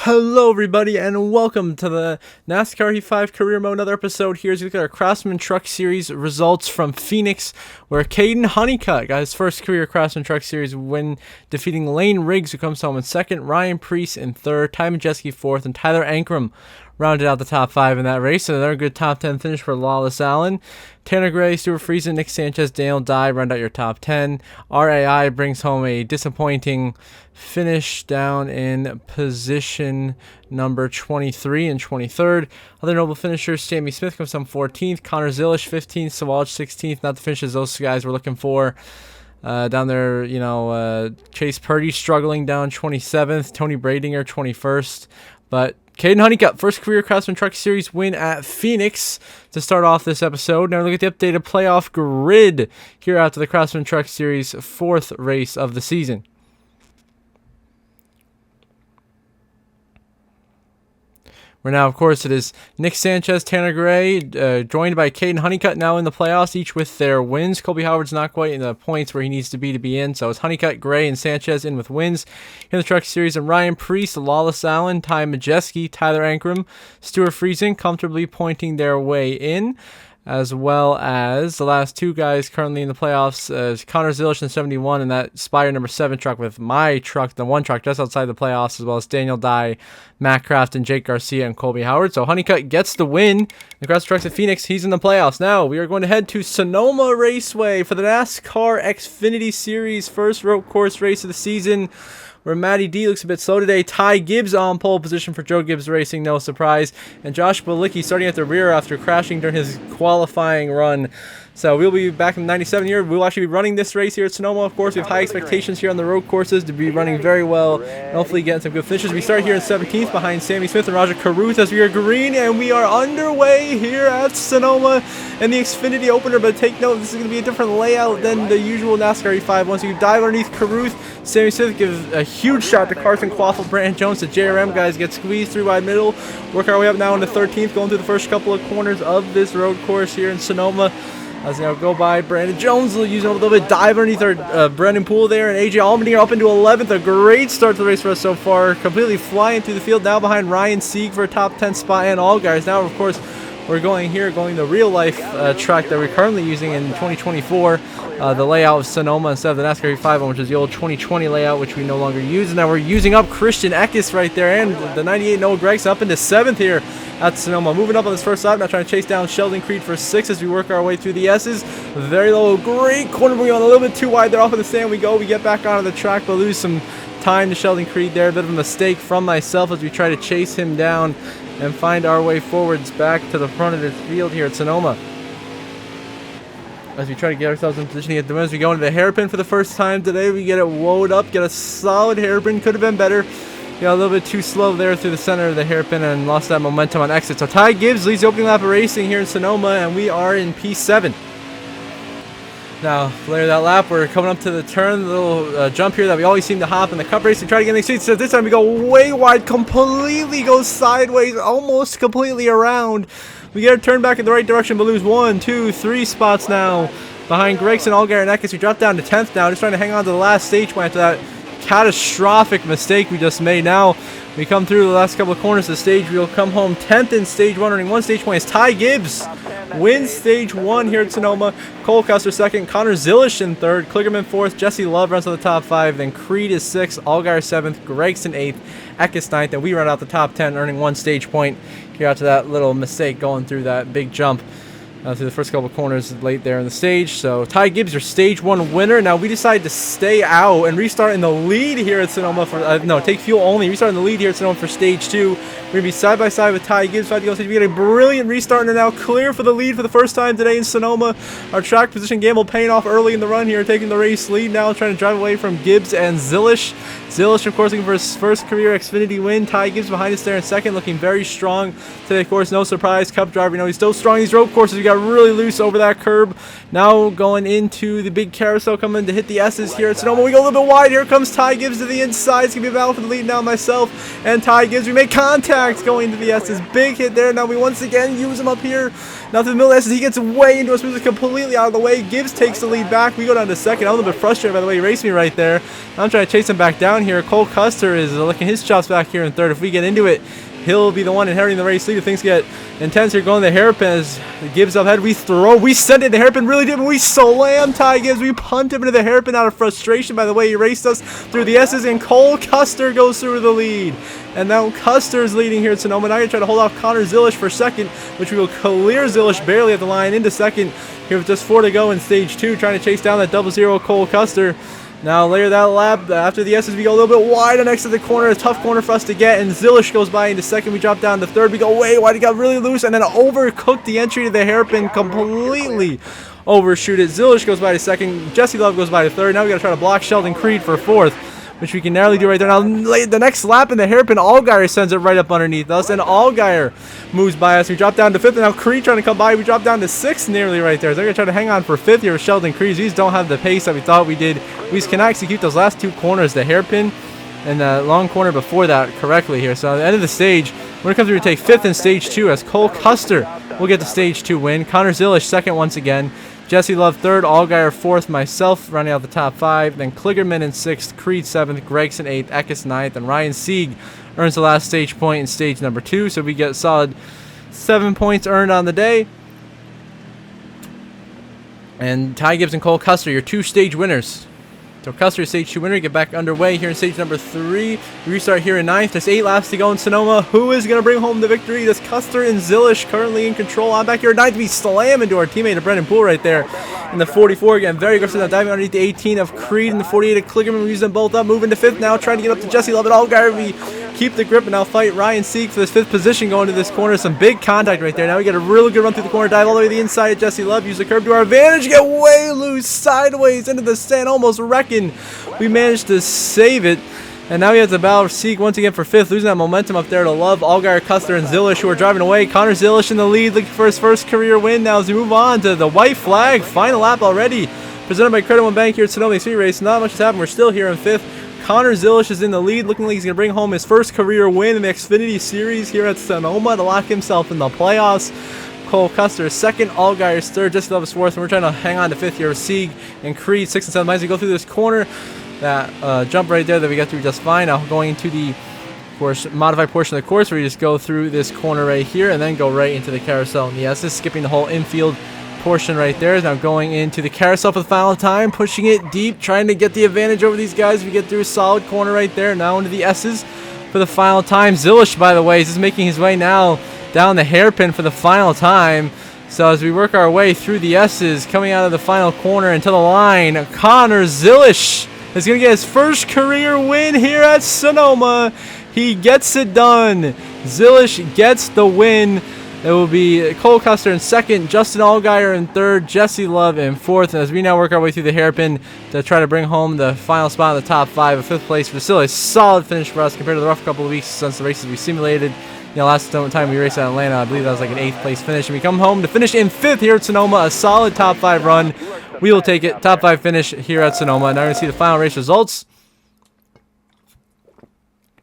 Hello everybody and welcome to the NASCAR E5 Career Mode. Another episode here as we look at our Craftsman Truck Series results from Phoenix, where Caden Honeycutt got his first career Craftsman Truck Series win, defeating Lane Riggs, who comes home in second, Ryan Preece in third, Ty Majeski fourth, and Tyler Ankrum rounded out the top five in that race. So another good top 10 finish for Lawless Allen. Tanner Gray, Stuart Friesen, Nick Sanchez, Daniel Dye round out your top 10. RAI brings home a disappointing finish down in position number 23 and 23rd. Other notable finishers, Sammy Smith comes home 14th, Connor Zilish 15th, Sawalch 16th. Not the finishes those guys were looking for. Down there, Chase Purdy struggling down 27th, Tony Bradinger 21st. But Caden Honeycutt, first career Craftsman Truck Series win at Phoenix to start off this episode. Now look at the updated playoff grid here after the Craftsman Truck Series fourth race of the season. Where now, of course, it is Nick Sanchez, Tanner Gray, joined by Caden Honeycutt now in the playoffs, each with their wins. Colby Howard's not quite in the points where he needs to be in, so it's Honeycutt, Gray, and Sanchez in with wins in the Truck Series. And Ryan Preece, Lawless Allen, Ty Majeski, Tyler Ankrum, Stuart Friesen comfortably pointing their way in, as well as the last two guys currently in the playoffs, Connor Zilish in 71 and that Spire number 7 truck with my truck, the one truck just outside the playoffs, as well as Daniel Dye, Matt Kraft, and Jake Garcia and Colby Howard. So Honeycutt gets the win. The Craftsman Trucks at Phoenix, he's in the playoffs. Now we are going to head to Sonoma Raceway for the NASCAR Xfinity Series first road course race of the season, where Matty D looks a bit slow today. Ty Gibbs on pole position for Joe Gibbs Racing, no surprise. And Josh Balicki starting at the rear after crashing during his qualifying run. So we'll be back in the 97 year. We'll actually be running this race here at Sonoma. Of course, we have high expectations here on the road courses to be running very well and hopefully getting some good finishes. We start here in 17th behind Sammy Smith and Roger Caruth as we are green, and we are underway here at Sonoma in the Xfinity opener. But take note, this is going to be a different layout than the usual NASCAR E5. Once you dive underneath Caruth, Sammy Smith gives a huge shot to Carson Quaffle, Brandon Jones. The JRM guys get squeezed through wide middle. Work our way up now into 13th, going through the first couple of corners of this road course here in Sonoma. As they go by, Brandon Jones using a little bit dive underneath our Brendan Poole there, and AJ Allmendinger up into 11th. A great start to the race for us so far, completely flying through the field now behind Ryan Sieg for a top 10 spot, and all guys. Now, of course, we're going the real life track that we're currently using in 2024, the layout of Sonoma instead of the NASCAR E5 one, which is the old 2020 layout, which we no longer use. And now we're using up Christian Eckes right there, and the 98 Noah Gregson up into 7th here at Sonoma. Moving up on this first lap, now trying to chase down Sheldon Creed for 6th as we work our way through the S's. Very low, great corner moving on a little bit too wide there. Off of the stand we go. We get back onto the track, but lose some time to Sheldon Creed there. A bit of a mistake from myself as we try to chase him down and find our way forwards back to the front of this field here at Sonoma, as we try to get ourselves in position to get the win. As we go into the hairpin for the first time today, we get it woed up, get a solid hairpin. Could have been better. Got a little bit too slow there through the center of the hairpin and lost that momentum on exit. So Ty Gibbs leads the opening lap of racing here in Sonoma, and we are in P7. Now, later that lap, we're coming up to the turn, the little jump here that we always seem to hop in the Cup race. We try to get in the seats. So this time we go way wide, completely goes sideways, almost completely around. We get a turn back in the right direction, but lose 1, 2, 3 spots now behind Gregson, Allgaier, and Eckes. We drop down to 10th now, just trying to hang on to the last stage point after that catastrophic mistake we just made. Now we come through the last couple of corners of the stage. We'll come home 10th in stage 1, earning 1 stage point as Ty Gibbs wins stage 1 here at Sonoma. Cole Custer 2nd, Connor Zilish in 3rd, Kligerman 4th, Jesse Love runs on the top 5, then Creed is 6th, Allgaier 7th, Gregson 8th, Eckes 9th, and we run out the top 10, earning 1 stage point here after that little mistake going through that big jump through the first couple of corners late there in the stage. So Ty Gibbs, your stage 1 winner. Now we decide to stay out and restart in the lead here at Sonoma for take fuel only. Restart in the lead here at Sonoma for stage 2. We're gonna be side by side with Ty Gibbs. We get a brilliant restart and are now clear for the lead for the first time today in Sonoma. Our track position gamble paying off early in the run here, taking the race lead now, trying to drive away from Gibbs and Zilish. Zilish, of course, looking for his first career Xfinity win. Ty Gibbs behind us there in 2nd, looking very strong today. Of course, no surprise, Cup driver. He's still strong in these road courses. We got got really loose over that curb. Now going into the big carousel, coming to hit the S's here at Sonoma. We go a little bit wide. Here comes Ty Gibbs to the inside. It's going to be a battle for the lead now. Myself and Ty Gibbs. We make contact going to the S's. Big hit there. Now we once again use him up here. Now to the middle of the S's. He gets way into us. Moves completely out of the way. Gibbs takes the lead back. We go down to second. I'm a little bit frustrated by the way he raced me right there. I'm trying to chase him back down here. Cole Custer is licking his chops back here in third. If we get into it, he'll be the one inheriting the race lead. If things get intense here, going to the hairpin as Gibbs up ahead. We send it to hairpin really deep, and we slam Ty Gibbs. We punt him into the hairpin out of frustration by the way he raced us through the S's, and Cole Custer goes through the lead. And now Custer is leading here at Sonoma. Now you're trying to hold off Connor Zilish for second, which we will clear Zilish barely at the line into second here with just 4 to go in stage 2, trying to chase down that 00 Cole Custer. Now later that lap, after the S's, we go a little bit wide next to the corner, a tough corner for us to get, and Zilish goes by into second. We drop down to third. We go way wide. He got really loose and then overcooked the entry to the hairpin, completely overshoot it. Zilish goes by to second. Jesse Love goes by to third. Now we got to try to block Sheldon Creed for fourth, which we can narrowly do right there. Now the next lap in the hairpin, Allgaier sends it right up underneath us, and Allgaier moves by us. We drop down to fifth, and now Creed trying to come by. We drop down to sixth nearly right there. So they're going to try to hang on for fifth here with Sheldon Creed. These don't have the pace that we thought we did. We just cannot execute those last 2 corners, the hairpin and the long corner before that correctly here. So at the end of the stage, we're going to come through to take fifth in stage 2 as Cole Custer will get the stage 2 win. Connor Zilish second once again. Jesse Love third, Allgaier fourth, myself running out the top 5, then Kligerman in 6th, Creed 7th, Gregson 8th, Eckes 9th, and Ryan Sieg earns the last stage point in stage number 2. So we get solid 7 points earned on the day. And Ty Gibbs and Cole Custer, your 2 stage winners. So Custer, stage 2 winner, get back underway here in stage number 3. We restart here in 9th. There's 8 laps to go in Sonoma. Who is going to bring home the victory? That's Custer and Zilish currently in control. I'm back here at 9th. We slam into our teammate, Brendan Poole, right there in the 44. Again, very aggressive now, diving underneath the 18 of Creed and the 48 of Kligerman. We use them both up, moving to 5th now, trying to get up to Jesse Love and Allgaier. We keep the grip and now fight Ryan Sieg for this 5th position going to this corner. Some big contact right there. Now we get a really good run through the corner, dive all the way to the inside of Jesse Love, use the curve to our advantage, get way loose sideways into the sand, almost wrecking. We managed to save it. And now we have to battle Sieg once again for 5th, losing that momentum up there to Love, Allgaier, Custer, and Zilish, who are driving away. Connor Zilish in the lead, looking for his first career win now as we move on to the white flag. Final lap already, presented by Credit One Bank here at Sonoma Xfinity race. Not much has happened. We're still here in 5th. Connor Zilish is in the lead, looking like he's going to bring home his first career win in the Xfinity Series here at Sonoma to lock himself in the playoffs. Cole Custer is second, Allgaier is third, Jesse Love is fourth, and we're trying to hang on to 5th here with Sieg and Creed 6 and 7. As we go through this corner, that jump right there that we got through just fine. Now going into the modified portion of the course where you just go through this corner right here and then go right into the carousel. And yes, this is skipping the whole infield portion right there. Now going into the carousel for the final time, pushing it deep, trying to get the advantage over these guys. We get through a solid corner right there. Now into the S's for the final time. Zilish, by the way, is just making his way now down the hairpin for the final time. So as we work our way through the S's, coming out of the final corner into the line, Connor Zilish is going to get his first career win here at Sonoma. He gets it done. Zilish gets the win. It will be Cole Custer in second, Justin Allgaier in third, Jesse Love in fourth. And as we now work our way through the hairpin to try to bring home the final spot in the top 5, a 5th place for still a solid finish for us compared to the rough couple of weeks since the races we simulated. You know, last time we raced at Atlanta, I believe that was like an 8th place finish. And we come home to finish in 5th here at Sonoma, a solid top 5 run. We will take it. Top 5 finish here at Sonoma. Now we're going to see the final race results.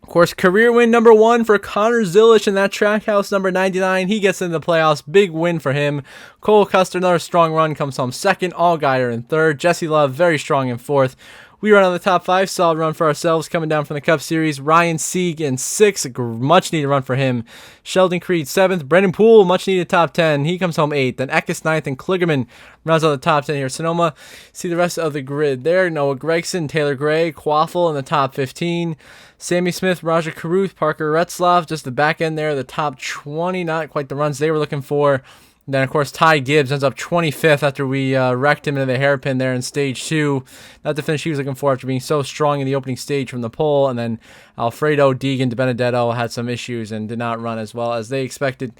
Of course, career win number 1 for Connor Zilish in that Trackhouse number 99. He gets into the playoffs. Big win for him. Cole Custer, another strong run, comes home second. Allgaier in third. Jesse Love, very strong in fourth. We run on the top 5, solid run for ourselves coming down from the Cup Series. Ryan Sieg in 6th, much needed run for him. Sheldon Creed 7th. Brendan Poole, much needed top 10. He comes home 8th. Then Eckes 9th and Kligerman rounds out the top 10 here. Sonoma, see the rest of the grid there. Noah Gregson, Taylor Gray, Quaffle in the top 15. Sammy Smith, Roger Caruth, Parker Retzlaff, just the back end there, the top 20. Not quite the runs they were looking for. Then, of course, Ty Gibbs ends up 25th after we wrecked him into the hairpin there in stage 2. Not the finish he was looking for after being so strong in the opening stage from the pole. And then Alfredo, Deegan, DiBenedetto had some issues and did not run as well as they expected.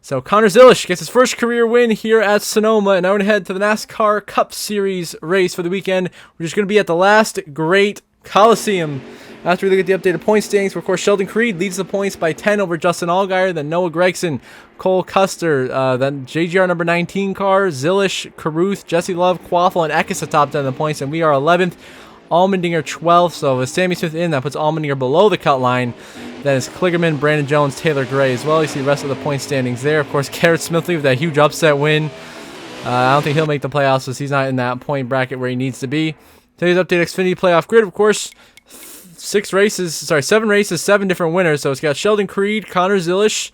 So Connor Zilish gets his first career win here at Sonoma. And now we're going to head to the NASCAR Cup Series race for the weekend. We're just going to be at the last great Coliseum After we look at the updated point standings, of course, Sheldon Creed leads the points by 10 over Justin Allgaier, then Noah Gragson, Cole Custer, then JGR number 19 car, Zilish, Carruth, Jesse Love, Quaffle, and Eckes the top 10 of the points, and we are 11th. Allmendinger 12th, so with Sammy Smith in, that puts Allmendinger below the cut line. Then it's Kligerman, Brandon Jones, Taylor Gray as well. You see the rest of the point standings there. Of course, Garrett Smithley with that huge upset win. I don't think he'll make the playoffs, so he's not in that point bracket where he needs to be. Today's updated Xfinity playoff grid, of course, 7 races, 7 different winners. So it's got Sheldon Creed, Connor Zilish,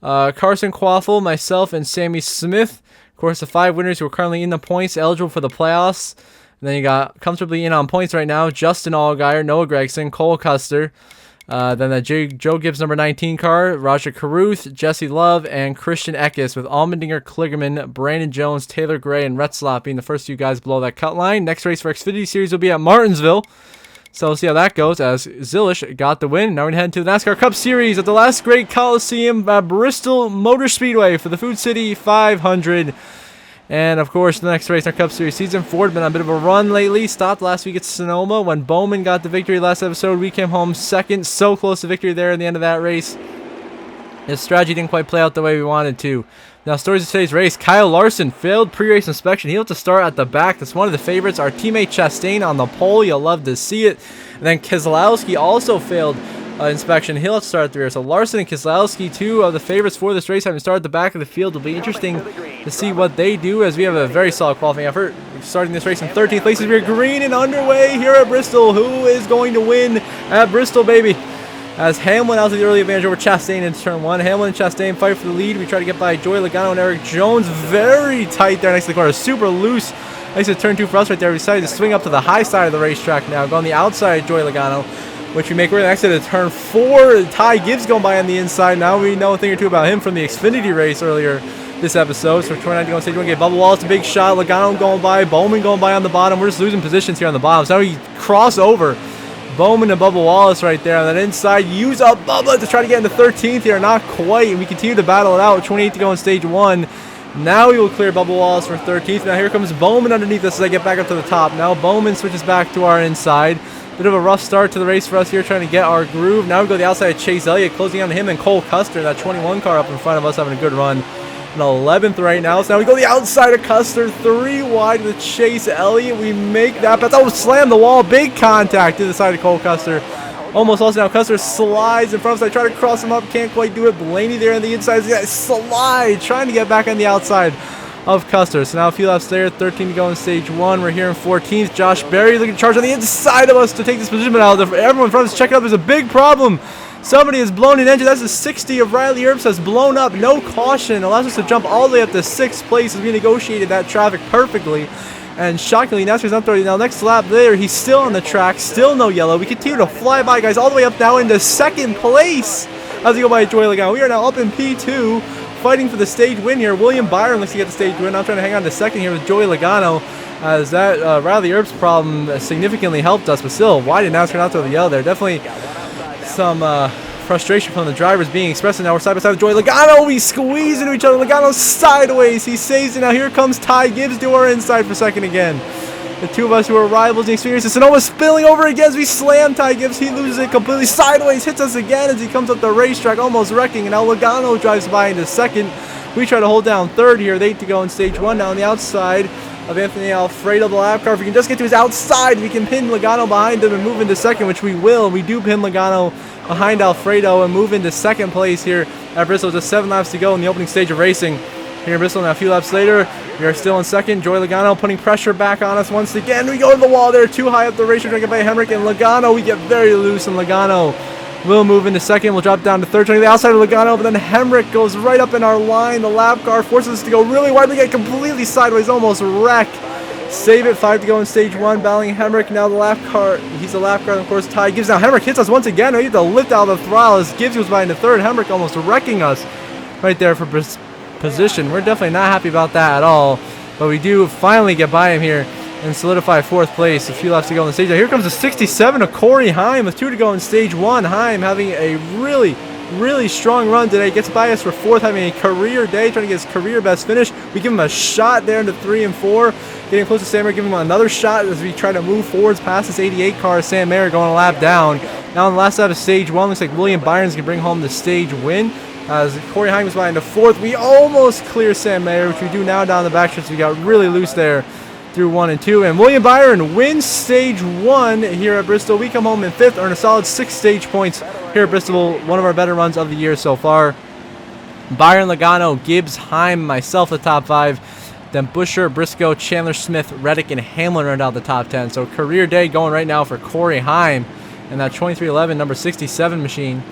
Carson Quaffle, myself, and Sammy Smith. Of course, the 5 winners who are currently in the points, eligible for the playoffs. And then you got comfortably in on points right now, Justin Allgaier, Noah Gragson, Cole Custer. Then the Joe Gibbs number 19 car, Roger Carruth, Jesse Love, and Christian Eckes with Allmendinger, Kligerman, Brandon Jones, Taylor Gray, and Retzlaff being the first 2 guys below that cut line. Next race for Xfinity Series will be at Martinsville. So we'll see how that goes as Zilish got the win. Now we're going to head into the NASCAR Cup Series at the last great Coliseum at Bristol Motor Speedway for the Food City 500. And, of course, the next race in our Cup Series season. Ford been on a bit of a run lately. Stopped last week at Sonoma when Bowman got the victory last episode. We came home second. So close to victory there in the end of that race. His strategy didn't quite play out the way we wanted to. Now, stories of today's race. Kyle Larson failed pre-race inspection. He'll have to start at the back. That's one of the favorites. Our teammate Chastain on the pole. You'll love to see it. And then Keselowski also failed inspection. He'll have to start at the rear. So Larson and Keselowski, 2 of the favorites for this race, having started at the back of the field. It'll be interesting to see what they do as we have a very solid qualifying effort. Starting this race in 13th place. We're green and underway here at Bristol. Who is going to win at Bristol, baby? As Hamlin out to the early advantage over Chastain in turn 1. Hamlin and Chastain fight for the lead. We try to get by Joey Logano and Eric Jones. Very tight there next to the corner. Super loose. Next to turn 2 for us right there. We decided to swing up to the high side of the racetrack now. Go on the outside of Joey Logano, which we make right next to the turn 4. Ty Gibbs going by on the inside. Now we know a thing or two about him from the Xfinity race earlier this episode. So 29 to go on stage 1. Get Bubba Wallace a big shot. Logano going by. Bowman going by on the bottom. We're just losing positions here on the bottom. So now we cross over Bowman and Bubba Wallace right there on that inside. Use up Bubba to try to get into 13th here. Not quite. And we continue to battle it out. 28 to go on stage 1. Now we will clear Bubba Wallace for 13th. Now here comes Bowman underneath us as I get back up to the top. Now Bowman switches back to our inside. Bit of a rough start to the race for us here, trying to get our groove. Now we go to the outside of Chase Elliott, closing on to him and Cole Custer. That 21 car up in front of us having a good run. And 11th right now. So now we go to the outside of Custer, 3 wide with Chase Elliott. We make that. But oh, slam the wall. Big contact to the side of Cole Custer. Almost lost. Now Custer slides in front of us. I try to cross him up. Can't quite do it. Blaney there on the inside. Slide. Trying to get back on the outside of Custer. So now a few laps there. 13 to go in stage 1. We're here in 14th. Josh Berry looking to charge on the inside of us to take this position. But out everyone in front of us, check it out. There's a big problem. Somebody has blown an engine. That's the 60 of Riley Earps has blown up. No caution. Allows us to jump all the way up to 6th place as we negotiated that traffic perfectly. And shockingly, NASCAR's not throwing. Now, next lap there, he's still on the track. Still no yellow. We continue to fly by, guys, all the way up now into 2nd place as we go by Joey Logano. We are now up in P2, fighting for the stage win here. William Byron looks to get the stage win. I'm trying to hang on to 2nd here with Joey Logano, as that Riley Earps problem significantly helped us. But still, why did NASCAR not throw the yellow there? Definitely some frustration from the drivers being expressed. Now we're side by side with Joey Logano. We squeeze into each other. Logano sideways. He saves it. Now here comes Ty Gibbs to our inside for 2nd again. The 2 of us who are rivals in experience. Sonoma spilling over again as we slam Ty Gibbs. He loses it completely sideways. Hits us again as he comes up the racetrack, almost wrecking. And now Logano drives by into 2nd. We try to hold down 3rd here. With 8 to go in stage 1. Now on the outside of Anthony Alfredo, the lap car. If we can just get to his outside, we can pin Logano behind him and move into 2nd, which we will. We do pin Logano behind Alfredo and move into 2nd place here at Bristol. Just 7 laps to go in the opening stage of racing here in Bristol. Now a few laps later, we are still in 2nd. Joey Logano putting pressure back on us once again. We go to the wall there, too high up the racetrack, drinking by Hemrick and Logano. We get very loose, and Logano will move into 2nd. We'll drop down to 3rd, trying to the outside of Logano, but then Hemrick goes right up in our line. The lap car forces us to go really wide. We get completely sideways, almost wreck. Save it. 5 to go in stage 1. Battling Hemrick. Now the lap car. He's the lap car. And of course, Ty Gibbs. Now Hemrick hits us once again. We have to lift out of the throttle as Gibbs goes by into 3rd. Hemrick almost wrecking us right there for position. We're definitely not happy about that at all. But we do finally get by him here and solidify 4th place. A few laps to go on the stage. Now here comes the 67 of Corey Heim with 2 to go in stage 1. Heim having a really really strong run today. Gets by us for 4th, having a career day, trying to get his career best finish. We give him a shot there into 3 and 4. Getting close to Sam Mayer, giving him another shot as we try to move forwards past this 88 car. Sam Mayer going a lap down. Now on the last lap of stage 1, looks like William Byron's going to bring home the stage win. As Corey Heim was by into 4th, we almost clear Sam Mayer, which we do now down the backstretch. We got really loose there through 1 and 2. And William Byron wins stage 1 here at Bristol. We come home in 5th, earn a solid 6 stage points here at Bristol. One of our better runs of the year so far. Byron, Logano, Gibbs, Heim, myself, the top 5. Then Buscher, Briscoe, Chandler Smith, Reddick, and Hamlin round out the top 10. So career day going right now for Corey Heim and that 2311 number 67 machine.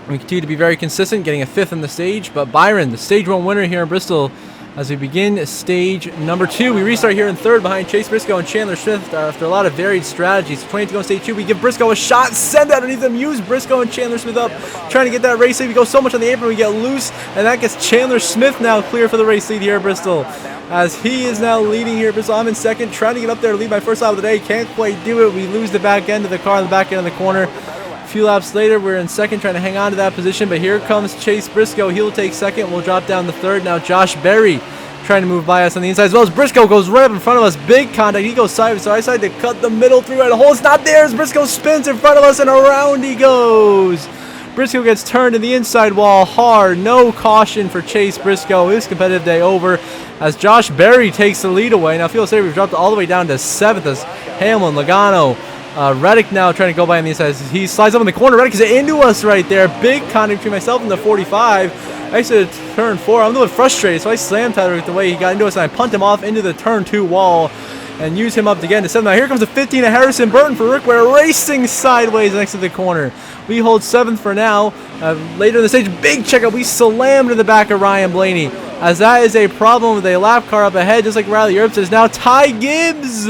We continue to be very consistent, getting a 5th in the stage. But Byron, the stage 1 winner here in Bristol, as we begin stage number 2. We restart here in 3rd behind Chase Briscoe and Chandler Smith after a lot of varied strategies. 20 to go in stage 2. We give Briscoe a shot, send underneath them, use Briscoe and Chandler Smith up, trying to get that race lead. We go so much on the apron, we get loose, and that gets Chandler Smith now clear for the race lead here at Bristol. As he is now leading here at Bristol. I'm in 2nd, trying to get up there to lead my first lap of the day. Can't quite do it. We lose the back end of the car on the back end of the corner. A few laps later, we're in 2nd, trying to hang on to that position, but here comes Chase Briscoe. He'll take 2nd. We'll drop down to 3rd. Now Josh Berry trying to move by us on the inside, as well as Briscoe goes right up in front of us. Big contact. He goes sideways, so I decided to cut the middle through at a hole. It's not there as Briscoe spins in front of us, and around he goes. Briscoe gets turned to the inside wall hard. No caution for Chase Briscoe. His competitive day over as Josh Berry takes the lead away. Now, feel safe. We've dropped all the way down to 7th as Hamlin, Logano, Reddick now trying to go by on the inside. He slides up in the corner. Reddick is into us right there. Big contact between myself and the 45. I exited turn 4. I'm a little frustrated, so I slammed Tyler with the way he got into us, and I punt him off into the turn 2 wall and use him up to get into 7th. Now here comes the 15 of Harrison Burton for Rick Ware, racing sideways next to the corner. We hold 7th for now. Later in the stage, big checkup. We slammed in the back of Ryan Blaney, as that is a problem with a lap car up ahead, just like Riley Earp says. Now Ty Gibbs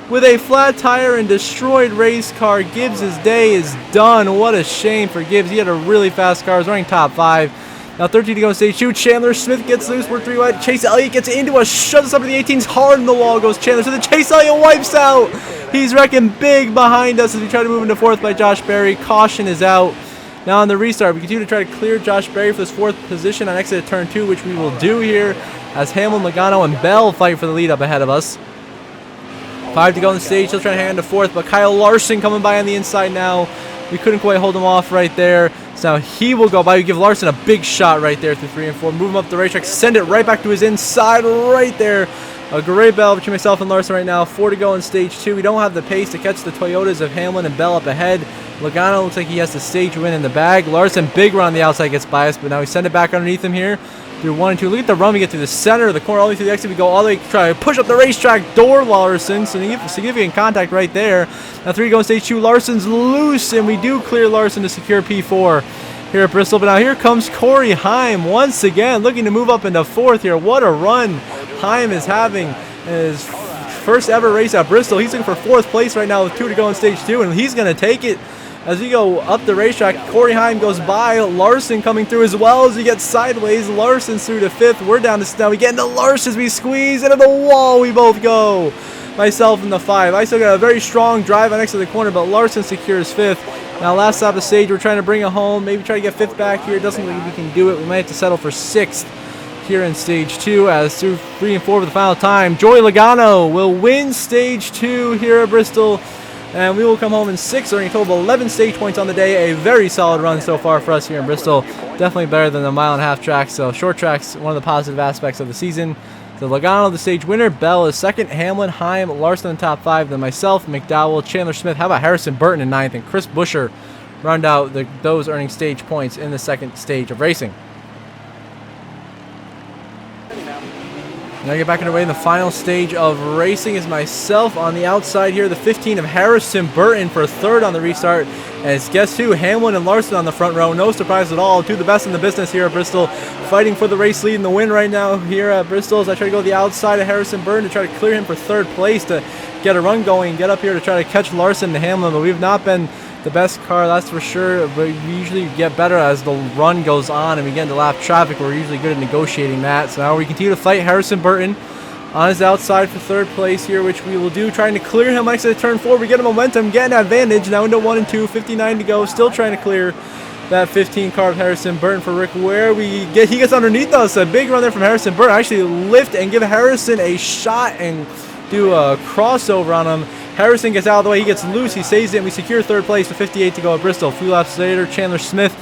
with a flat tire and destroyed race car. Gibbs' day is done. What a shame for Gibbs. He had a really fast car. He was running top 5. Now 13 to go in stage 2. Chandler Smith gets loose. We're 3 wide. Chase Elliott gets into us. Shoves us up to the 18s. Hard in the wall goes Chandler. So the Chase Elliott wipes out. He's wrecking big behind us as we try to move into 4th by Josh Berry. Caution is out. Now on the restart, we continue to try to clear Josh Berry for this 4th position on exit turn 2, which we will do here as Hamlin, Logano, and Bell fight for the lead up ahead of us. 5 to go on the stage. Still trying to hang on to 4th, but Kyle Larson coming by on the inside now. We couldn't quite hold him off right there. So now he will go by. We give Larson a big shot right there through 3 and 4. Move him up the racetrack. Send it right back to his inside right there. A great battle between myself and Larson right now. 4 to go in stage 2. We don't have the pace to catch the Toyotas of Hamlin and Bell up ahead. Logano looks like he has the stage win in the bag. Larson, big run on the outside, gets biased, but now we send it back underneath him here. Through 1 and 2. Look at the run. We get through the center of the corner, all the way through the exit. We go all the way, try to push up the racetrack door. Larson, significant contact right there. Now 3 to go in stage 2. Larson's loose, and we do clear Larson to secure P4 here at Bristol. But now here comes Corey Heim once again, looking to move up into 4th here. What a run Heim is having in his first ever race at Bristol. He's looking for 4th place right now with 2 to go in stage 2, and he's going to take it. As we go up the racetrack, Corey Heim goes by. Larson coming through as well as he gets sideways. Larson's through to 5th. We're down to now. We get into Larson as we squeeze into the wall. We both go. Myself and the 5. I still got a very strong drive on next to the corner, but Larson secures 5th. Now last stop of the stage, we're trying to bring it home. Maybe try to get 5th back here. It doesn't look like we can do it. We might have to settle for 6th here in stage 2 as through 3 and 4 for the final time. Joey Logano will win stage 2 here at Bristol. And we will come home in 6th, earning a total of 11 stage points on the day. A very solid run so far for us here in Bristol. Definitely better than the 1.5-mile track. So short track's one of the positive aspects of the season. So Logano, the stage winner. Bell is 2nd. Hamlin, Heim, Larson in the top 5. Then myself, McDowell, Chandler Smith. How about Harrison Burton in 9th? And Chris Buscher round out those earning stage points in the 2nd stage of racing. Now get back underway in the final stage of racing is myself on the outside here. The 15 of Harrison Burton for 3rd on the restart. And it's guess who? Hamlin and Larson on the front row. No surprise at all. 2 of the best in the business here at Bristol. Fighting for the race lead and the win right now here at Bristol as I try to go to the outside of Harrison Burton to try to clear him for 3rd place to get a run going. Get up here to try to catch Larson and Hamlin. But we've not been the best car, that's for sure. But we usually get better as the run goes on and we get into lap traffic. We're usually good at negotiating that. So now we continue to fight Harrison Burton. on his outside for third place here, which we will do, trying to clear him next to the turn 4. We get a momentum, getting advantage now into 1 and 2, 59 to go, still trying to clear that 15 car of Harrison Burton for Rick Ware. He gets underneath us. A big run there from Harrison Burton. Actually lift and give Harrison a shot and do a crossover on him. Harrison gets out of the way. He gets loose. He saves it, and we secure third place with 58 to go at Bristol. A few laps later, Chandler Smith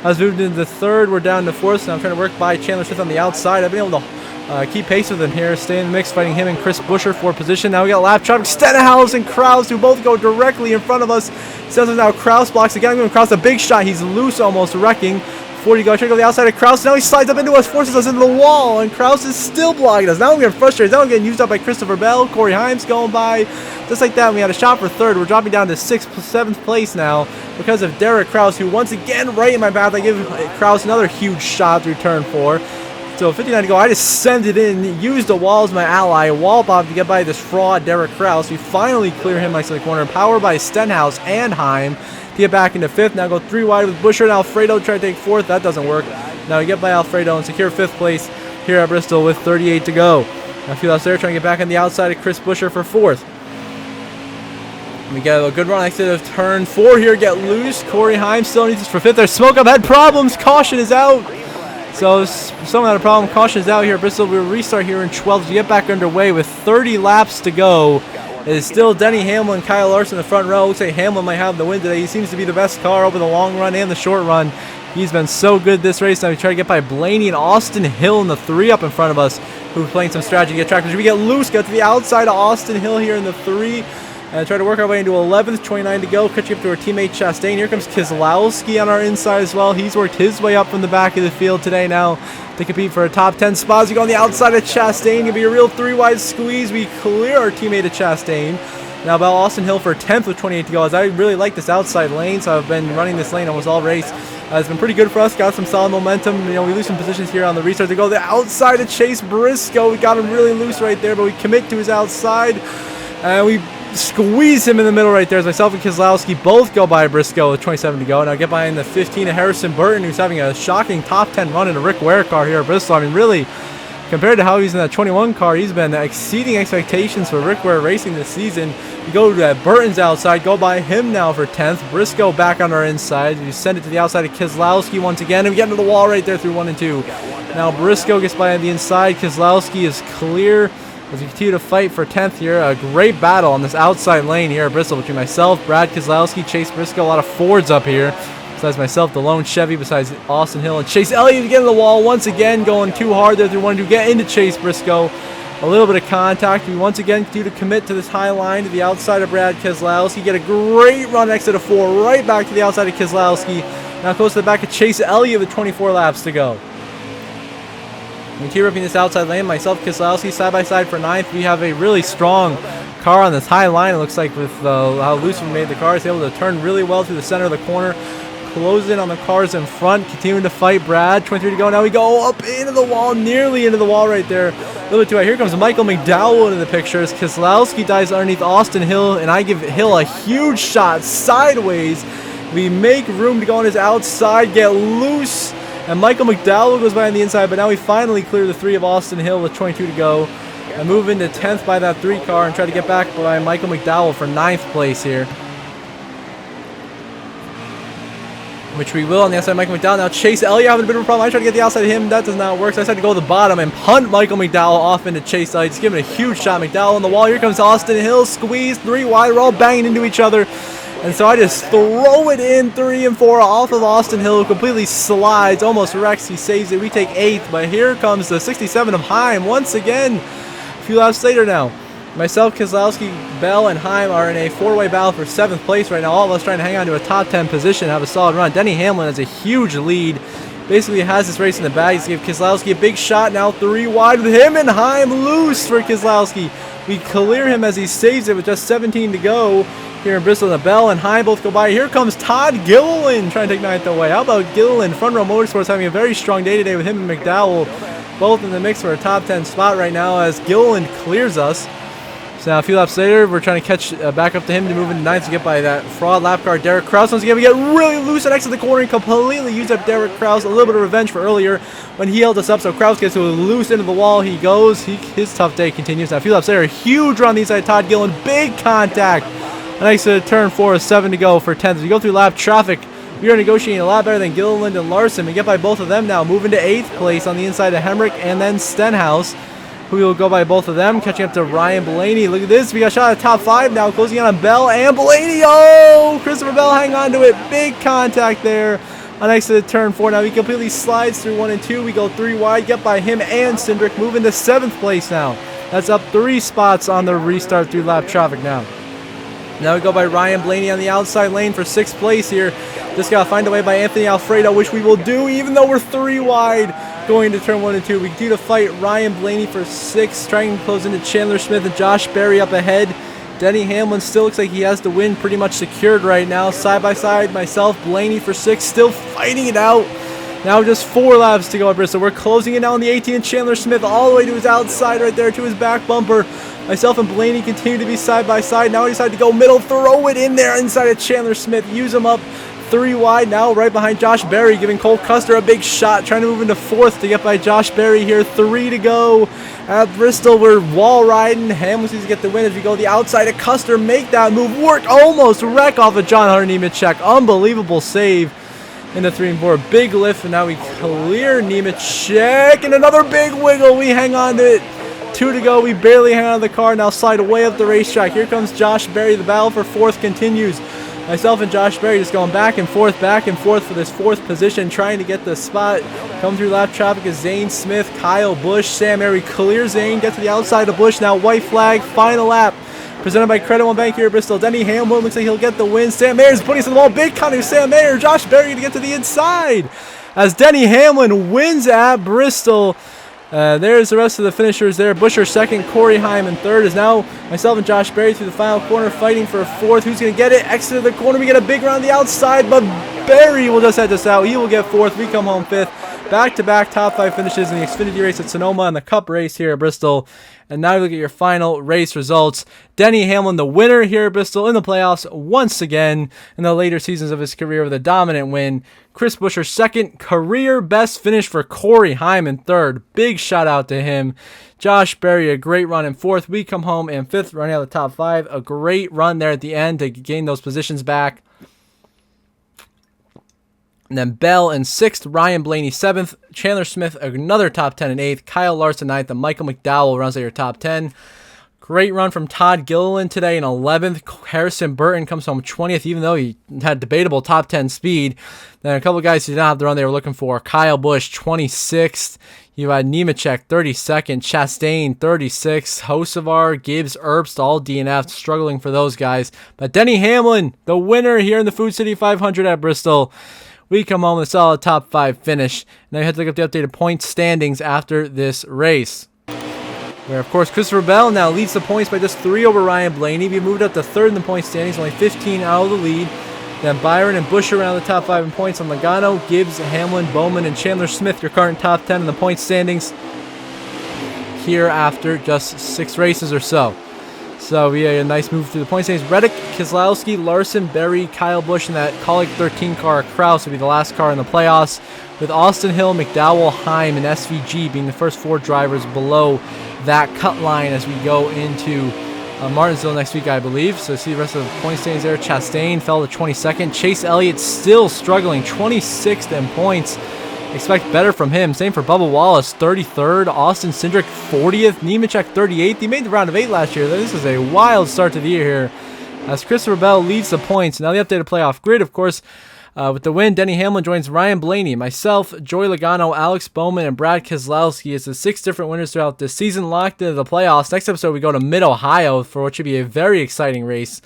has moved into third. We're down to fourth, so I'm trying to work by Chandler Smith on the outside. I've been able to keep pace with him here, stay in the mix, fighting him and Chris Buescher for position. Now we got lap traffic. Stenhouse and Kraus, who both go directly in front of us. Says now Kraus blocks again. I'm going to Kraus a big shot. He's loose, almost wrecking. 40 to go. Trying to go to the outside of Kraus. Now he slides up into us, forces us into the wall, and Kraus is still blocking us. Now I'm getting frustrated. Now I'm getting used up by Christopher Bell. Corey Himes going by. Just like that, we had a shot for third. We're dropping down to 6th, 7th place now because of Derek Kraus, who once again right in my path. I give Kraus another huge shot through turn 4. So 59 to go. I just send it in, use the wall as my ally, wall bomb to get by this fraud Derek Kraus. We finally clear him next to the corner, powered by Stenhouse and Heim to get back into 5th. Now go 3 wide with Buescher and Alfredo, try to take 4th. That doesn't work. Now we get by Alfredo and secure 5th place here at Bristol with 38 to go. Now a few laps there, trying to get back on the outside of Chris Buescher for 4th. We get a good run exit of turn 4 here, get loose. Corey Himes still needs us for 5th. There's smoke up, had problems, caution is out. So someone had a problem. Caution is out here at Bristol. We'll restart here in 12th to get back underway with 30 laps to go. It is still Denny Hamlin, Kyle Larson in the front row. Looks like Hamlin might have the win today. He seems to be the best car over the long run and the short run. He's been so good this race. Now we try to get by Blaney and Austin Hill in the 3 up in front of us, who are playing some strategy to get track. We get loose, get to the outside of Austin Hill here in the 3. And try to work our way into 11th, 29 to go, catching up to our teammate Chastain. Here comes Keselowski on our inside as well. He's worked his way up from the back of the field today now to compete for a top 10 spot. As we go on the outside of Chastain, it'll be a real 3-wide squeeze. We clear our teammate at Chastain. Now about Austin Hill for 10th with 28 to go. As I really like this outside lane, so I've been running this lane almost all race. It's been pretty good for us. Got some solid momentum. You know, we lose some positions here on the restart. To go to the outside of Chase Briscoe. We got him really loose right there, but we commit to his outside. And we squeeze him in the middle right there as myself and Keselowski both go by Briscoe with 27 to go. Now get by in the 15 of Harrison Burton, who's having a shocking top 10 run in a Rick Ware car here at Bristol. I mean, really, compared to how he's in that 21 car, he's been exceeding expectations for Rick Ware Racing this season. We go to Burton's outside, go by him now for 10th. Briscoe back on our inside. We send it to the outside of Keselowski once again, and we get into the wall right there through 1 and 2. Now Briscoe gets by on the inside. Keselowski is clear as we continue to fight for 10th here. A great battle on this outside lane here at Bristol between myself, Brad Keselowski, Chase Briscoe. A lot of Fords up here. Besides myself, the lone Chevy, besides Austin Hill and Chase Elliott to get in the wall once again, going too hard there through 1 and 2. Get into Chase Briscoe. A little bit of contact. We once again continue to commit to this high line to the outside of Brad Keselowski. Get a great run exit of 4 right back to the outside of Keselowski. Now close to the back of Chase Elliott with 24 laps to go. We keep ripping this outside lane. Myself, Keselowski, side by side for 9th. We have a really strong car on this high line. It looks like with how loose we made the car, it's able to turn really well through the center of the corner. Close in on the cars in front. Continuing to fight Brad. 23 to go. Now we go up into the wall, nearly into the wall right there. A little bit too high. Here comes Michael McDowell into the picture as Keselowski dives underneath Austin Hill, and I give Hill a huge shot sideways. We make room to go on his outside, get loose. And Michael McDowell goes by on the inside, but now we finally clear the 3 of Austin Hill with 22 to go. And move into 10th by that 3 car and try to get back by Michael McDowell for 9th place here. Which we will on the outside of Michael McDowell. Now Chase Elliott having a bit of a problem. I tried to get the outside of him. That does not work. So I decided to go to the bottom and punt Michael McDowell off into Chase Elliott. Just giving a huge shot. McDowell on the wall. Here comes Austin Hill. Squeeze 3 wide. We're all banging into each other. And so I just throw it in 3 and 4 off of Austin Hill, who completely slides, almost wrecks. He saves it. We take 8th, but here comes the 67 of Heim once again. A few laps later now. Myself, Keselowski, Bell, and Heim are in a 4-way battle for 7th place right now. All of us trying to hang on to a top 10 position, have a solid run. Denny Hamlin has a huge lead. Basically has this race in the bag. He's giving Keselowski a big shot now, 3 wide with him and Heim loose for Keselowski. We clear him as he saves it with just 17 to go. Here in Bristol, the Bell and Heim both go by. Here comes Todd Gilliland trying to take 9th away. How about Gilliland? Front Row Motorsports having a very strong day today with him and McDowell both in the mix for a top 10 spot right now as Gilliland clears us. now a few laps later, we're trying to catch back up to him to move into ninth to get by that fraud lap car, Derek Kraus. Once again, we get really loose and exit the corner and completely use up Derek Kraus. A little bit of revenge for earlier when he held us up, so Kraus gets loose into the wall. He goes. His tough day continues. Now a few laps later, huge run the inside Todd Gillen, big contact. And exit turn 4, 7 to go for 10th. As we go through lap traffic, we are negotiating a lot better than Gilliland and Larson. We get by both of them now, moving to 8th place on the inside of Hemrick and then Stenhouse, who will go by both of them, catching up to Ryan Blaney. Look at this. We got shot at top 5 now, closing in on Bell and Blaney. Oh, Christopher Bell hang on to it. Big contact there on exit turn 4. Now he completely slides through 1 and 2. We go 3 wide, get by him and Cindric, moving to 7th place now. That's up 3 spots on the restart through lap traffic now. Now we go by Ryan Blaney on the outside lane for 6th place here. Just got to find a way by Anthony Alfredo, which we will do even though we're 3 wide going to turn 1 and 2. We continue to fight Ryan Blaney for 6th, trying to close into Chandler Smith and Josh Berry up ahead. Denny Hamlin still looks like he has the win pretty much secured right now. Side by side, myself, Blaney for 6th, still fighting it out. Now just 4 laps to go at Bristol. We're closing it now on the 18 and Chandler Smith all the way to his outside right there to his back bumper. Myself and Blaney continue to be side by side. Now I decide to go middle, throw it in there inside of Chandler Smith. Use him up 3 wide now, right behind Josh Berry, giving Cole Custer a big shot, trying to move into 4th to get by Josh Berry here. 3 to go at Bristol. We're wall riding. Hamlin needs to get the win as we go the outside of Custer, make that move work, almost wreck off of John Hunter Nemechek. Unbelievable save in the 3 and 4. Big lift, and now we clear Nemechek, and another big wiggle. We hang on to it. 2 to go. We barely hang on to the car. Now slide way up the racetrack. Here comes Josh Berry. The battle for 4th continues. Myself and Josh Berry just going back and forth for this 4th position, trying to get the spot. Come through lap traffic is Zane Smith, Kyle Busch, Sam Airy clears Zane, gets to the outside of Busch. Now white flag, final lap. Presented by Credit One Bank here at Bristol. Denny Hamlin looks like he'll get the win. Sam Ayer's putting us in the wall. Big contact with Sam Ayer. Josh Berry to get to the inside as Denny Hamlin wins at Bristol. There's the rest of the finishers there. Buescher 2nd, Corey Heim in 3rd. Is now myself and Josh Berry through the final corner fighting for 4th. Who's going to get it? Exit the corner. We get a big round on the outside, but Berry will just head this out. He will get 4th. We come home 5th. Back-to-back top 5 finishes in the Xfinity race at Sonoma and the Cup race here at Bristol. And now you look at your final race results. Denny Hamlin, the winner here at Bristol in the playoffs once again in the later seasons of his career with a dominant win. Chris Buescher 2nd, career best finish for Corey Heim in 3rd. Big shout out to him. Josh Berry, a great run in 4th. We come home in 5th, running out of the top 5. A great run there at the end to gain those positions back. And then Bell in 6th, Ryan Blaney 7th, Chandler Smith another top 10 in 8th, Kyle Larson 9th, and Michael McDowell rounds out your top 10. Great run from Todd Gilliland today in 11th. Harrison Burton comes home 20th, even though he had debatable top 10 speed. Then a couple of guys who did not have the run they were looking for. Kyle Busch 26th. You had Nemechek 32nd, Chastain 36th, Hocevar, Gibbs, Herbst, all DNFs, struggling for those guys. But Denny Hamlin, the winner here in the Food City 500 at Bristol. We come home with a solid top 5 finish. Now you have to look up the updated point standings after this race, where, of course, Christopher Bell now leads the points by just 3 over Ryan Blaney. We moved up to 3rd in the point standings, only 15 out of the lead. Then Byron and Buescher around the top 5 in points on Logano, Gibbs, Hamlin, Bowman, and Chandler Smith, your current top 10 in the point standings here after just 6 races or so. So we had a nice move through the point standings. Reddick, Keselowski, Larson, Berry, Kyle Busch, and that Kaulig 13 car, Kraus, will be the last car in the playoffs, with Austin Hill, McDowell, Heim, and SVG being the first 4 drivers below that cut line as we go into Martinsville next week, I believe. So see the rest of the point standings there. Chastain fell to 22nd. Chase Elliott still struggling, 26th in points. Expect better from him. Same for Bubba Wallace, 33rd. Austin Cindric, 40th. Nemechek, 38th. He made the round of 8 last year. This is a wild start to the year here as Christopher Bell leads the points. Now the updated playoff grid, of course, with the win, Denny Hamlin joins Ryan Blaney, myself, Joey Logano, Alex Bowman, and Brad Keselowski. It's the 6 different winners throughout the season locked into the playoffs. Next episode, we go to Mid-Ohio for what should be a very exciting race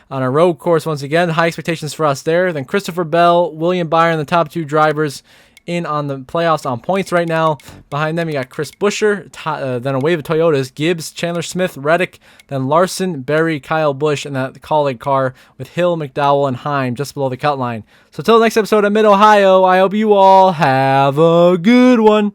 on a road course once again. High expectations for us there. Then Christopher Bell, William Byron, the top 2 drivers in on the playoffs on points right now. Behind them, you got Chris Buescher, then a wave of Toyotas, Gibbs, Chandler Smith, Reddick, then Larson, Berry, Kyle Busch, and that Kaulig car with Hill, McDowell, and Heim just below the cut line. So until the next episode of Mid-Ohio, I hope you all have a good one.